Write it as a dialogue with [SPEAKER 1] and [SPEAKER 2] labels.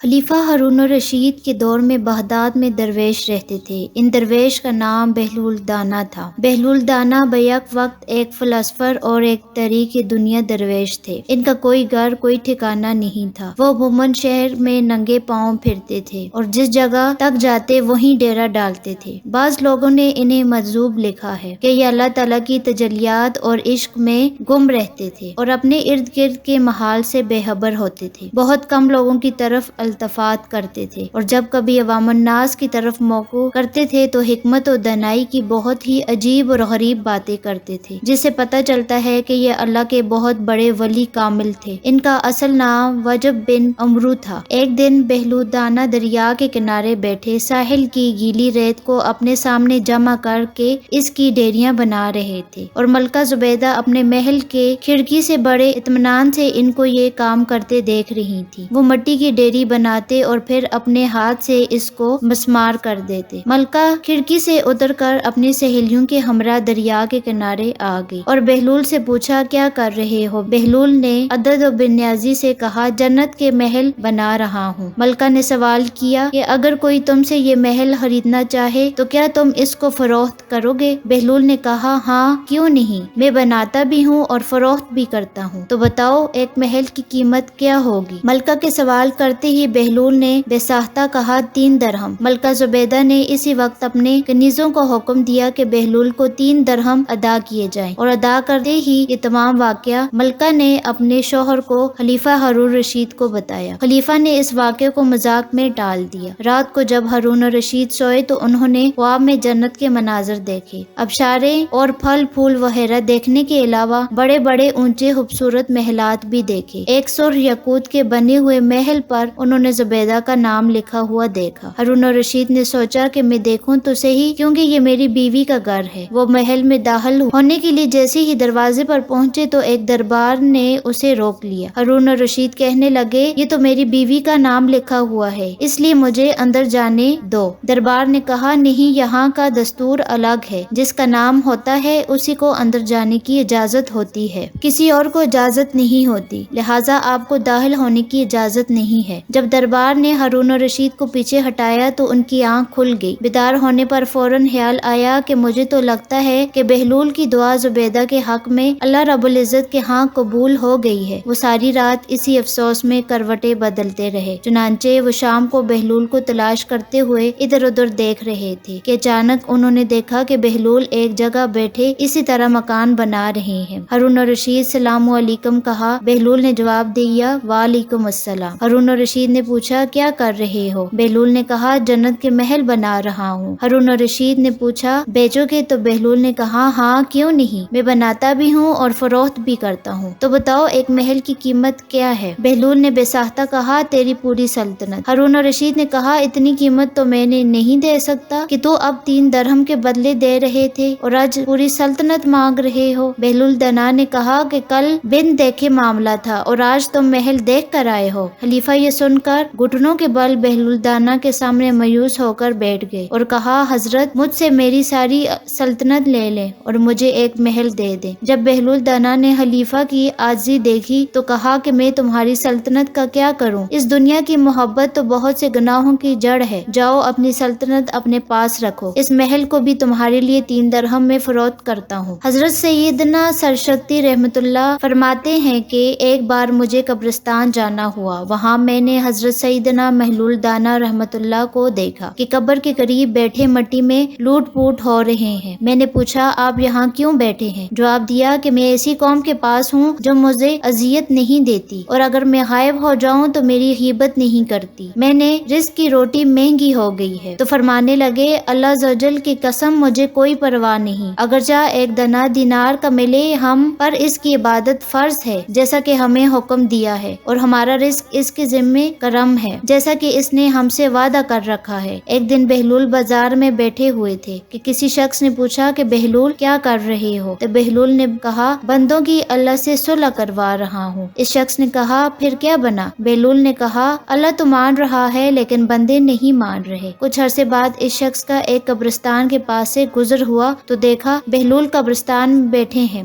[SPEAKER 1] خلیفہ ہارون الرشید کے دور میں بغداد میں درویش رہتے تھے۔ ان درویش کا نام بہلول دانا تھا۔ بہلول دانا بیک وقت ایک فلسفر اور ایک تاریخ دنیا درویش تھے۔ ان کا کوئی گھر کوئی ٹھکانہ نہیں تھا۔ وہ عموماً شہر میں ننگے پاؤں پھرتے تھے اور جس جگہ تک جاتے وہیں ڈیرا ڈالتے تھے۔ بعض لوگوں نے انہیں مجذوب لکھا ہے کہ یہ اللہ تعالیٰ کی تجلیات اور عشق میں گم رہتے تھے اور اپنے ارد گرد کے محال سے بے خبر ہوتے تھے۔ بہت کم لوگوں کی طرف التفات کرتے تھے اور جب کبھی عوام الناس کی طرف موقع کرتے تھے تو حکمت و دانائی کی بہت ہی عجیب اور غریب باتیں کرتے تھے، جس سے پتہ چلتا ہے کہ یہ اللہ کے بہت بڑے ولی کامل تھے۔ ان کا اصل نام وجب بن عمرو تھا۔ ایک دن بہلول دانا دریا کے کنارے بیٹھے ساحل کی گیلی ریت کو اپنے سامنے جمع کر کے اس کی ڈیریاں بنا رہے تھے اور ملکہ زبیدہ اپنے محل کے کھڑکی سے بڑے اطمینان سے ان کو یہ کام کرتے دیکھ رہی تھی۔ وہ مٹی کی ڈیری بناتے اور پھر اپنے ہاتھ سے اس کو مسمار کر دیتے۔ ملکہ کھڑکی سے اتر کر اپنی سہیلیوں کے ہمراہ دریا کے کنارے آ گئی اور بہلول سے پوچھا کیا کر رہے ہو؟ بہلول نے عدد و بنیازی سے کہا جنت کے محل بنا رہا ہوں۔ ملکہ نے سوال کیا کہ اگر کوئی تم سے یہ محل خریدنا چاہے تو کیا تم اس کو فروخت کرو گے؟ بہلول نے کہا ہاں کیوں نہیں، میں بناتا بھی ہوں اور فروخت بھی کرتا ہوں، تو بتاؤ ایک محل کی قیمت کیا ہوگی؟ ملکہ کے سوال کرتے ہی بہلول نے بے ساختہ کہا 3 درہم۔ ملکہ زبیدہ نے اسی وقت اپنے کنیزوں کو حکم دیا کہ بہلول کو 3 درہم ادا کیے جائیں اور ادا کرتے ہی یہ تمام واقعہ ملکہ نے اپنے شوہر کو خلیفہ ہارون الرشید کو بتایا۔ خلیفہ نے اس واقعے کو مذاق میں ٹال دیا۔ رات کو جب ہارون الرشید سوئے تو انہوں نے خواب میں جنت کے مناظر دیکھے، آبشاریں اور پھل پھول وغیرہ دیکھنے کے علاوہ بڑے بڑے اونچے خوبصورت محلات بھی دیکھے۔ ایک سرخ یاقوت کے بنے ہوئے محل پر انہوں نے زبیدہ کا نام لکھا ہوا دیکھا۔ ہارون الرشید نے سوچا کہ میں دیکھوں تو صحیح کیونکہ یہ میری بیوی کا گھر ہے۔ وہ محل میں داخل ہونے کے لیے جیسے ہی دروازے پر پہنچے تو ایک دربار نے اسے روک لیا۔ ہارون الرشید کہنے لگے یہ تو میری بیوی کا نام لکھا ہوا ہے، اس لیے مجھے اندر جانے دو۔ دربار نے کہا نہیں، یہاں کا دستور الگ ہے، جس کا نام ہوتا ہے اسی کو اندر جانے کی اجازت ہوتی ہے، کسی اور کو اجازت نہیں ہوتی، لہٰذا آپ کو داخل ہونے کی اجازت نہیں ہے۔ جب دربار نے ہارون الرشید کو پیچھے ہٹایا تو ان کی آنکھ کھل گئی۔ بیدار ہونے پر فوراً خیال آیا کہ مجھے تو لگتا ہے کہ بہلول کی دعا زبیدہ کے حق میں اللہ رب العزت کے ہاں قبول ہو گئی ہے۔ وہ ساری رات اسی افسوس میں کروٹیں بدلتے رہے۔ چنانچہ وہ شام کو بہلول کو تلاش کرتے ہوئے ادھر ادھر دیکھ رہے تھے کہ اچانک انہوں نے دیکھا کہ بہلول ایک جگہ بیٹھے اسی طرح مکان بنا رہے ہیں۔ ہارون الرشید سلام علیکم کہا۔ بہلول نے جواب دیا وعلیکم السلام۔ ہارون الرشید نے پوچھا کیا کر رہے ہو؟ بہلول نے کہا جنت کے محل بنا رہا ہوں۔ ہارون الرشید نے پوچھا بیچو گے؟ تو بہلول نے کہا ہاں کیوں نہیں، میں بناتا بھی ہوں اور فروخت بھی کرتا ہوں، تو بتاؤ ایک محل کی قیمت کیا ہے؟ بہلول نے بے ساختہ کہا تیری پوری سلطنت۔ ہارون الرشید نے کہا اتنی قیمت تو میں نے نہیں دے سکتا کہ تو اب 3 درہم کے بدلے دے رہے تھے اور آج پوری سلطنت مانگ رہے ہو۔ بہلول دانا نے کہا کہ کل بن دیکھے معاملہ تھا اور آج تم محل دیکھ کر آئے ہو۔ خلیفہ یہ سن کر گھٹنوں کے بل بہلول دانا کے سامنے مایوس ہو کر بیٹھ گئے اور کہا حضرت مجھ سے میری ساری سلطنت لے لیں اور مجھے ایک محل دے دیں۔ جب بہلول دانا نے خلیفہ کی عاجزی دیکھی تو کہا کہ میں تمہاری سلطنت کا کیا کروں؟ اس دنیا کی محبت تو بہت سے گناہوں کی جڑ ہے، جاؤ اپنی سلطنت اپنے پاس رکھو، اس محل کو بھی تمہارے لیے 3 درہم میں فروخت کرتا ہوں۔ حضرت سیدنا سرشکتی رحمت اللہ فرماتے ہیں کہ ایک بار مجھے قبرستان جانا ہوا، وہاں میں نے حضرت سیدنا بہلول دانا رحمت اللہ کو دیکھا کہ قبر کے قریب بیٹھے مٹی میں لوٹ پوٹ ہو رہے ہیں۔ میں نے پوچھا آپ یہاں کیوں بیٹھے ہیں؟ جواب دیا کہ میں ایسی قوم کے پاس ہوں جو مجھے اذیت نہیں دیتی اور اگر میں غائب ہو جاؤں تو میری غیبت نہیں کرتی، میں نے رزق کی روٹی مہنگی ہو گئی ہے۔ تو فرمانے لگے اللہ عز و جل کی قسم مجھے کوئی پرواہ نہیں، اگرچہ 1 دنا دینار کا ملے ہم پر اس کی عبادت فرض ہے جیسا کہ ہمیں حکم دیا ہے، اور ہمارا رزق اس کے ذمے کرم ہے جیسا کہ اس نے ہم سے وعدہ کر رکھا ہے۔ ایک دن بہلول بازار میں بیٹھے ہوئے تھے کہ کسی شخص نے پوچھا کہ بہلول کیا کر رہے ہو؟ تو بہلول نے کہا بندوں کی اللہ سے صلح کروا رہا ہوں۔ اس شخص نے کہا پھر کیا بنا؟ بہلول نے کہا اللہ تو مان رہا ہے لیکن بندے نہیں مان رہے۔ کچھ عرصے بعد اس شخص کا ایک قبرستان کے پاس سے گزر ہوا تو دیکھا بہلول قبرستان میں بیٹھے ہیں۔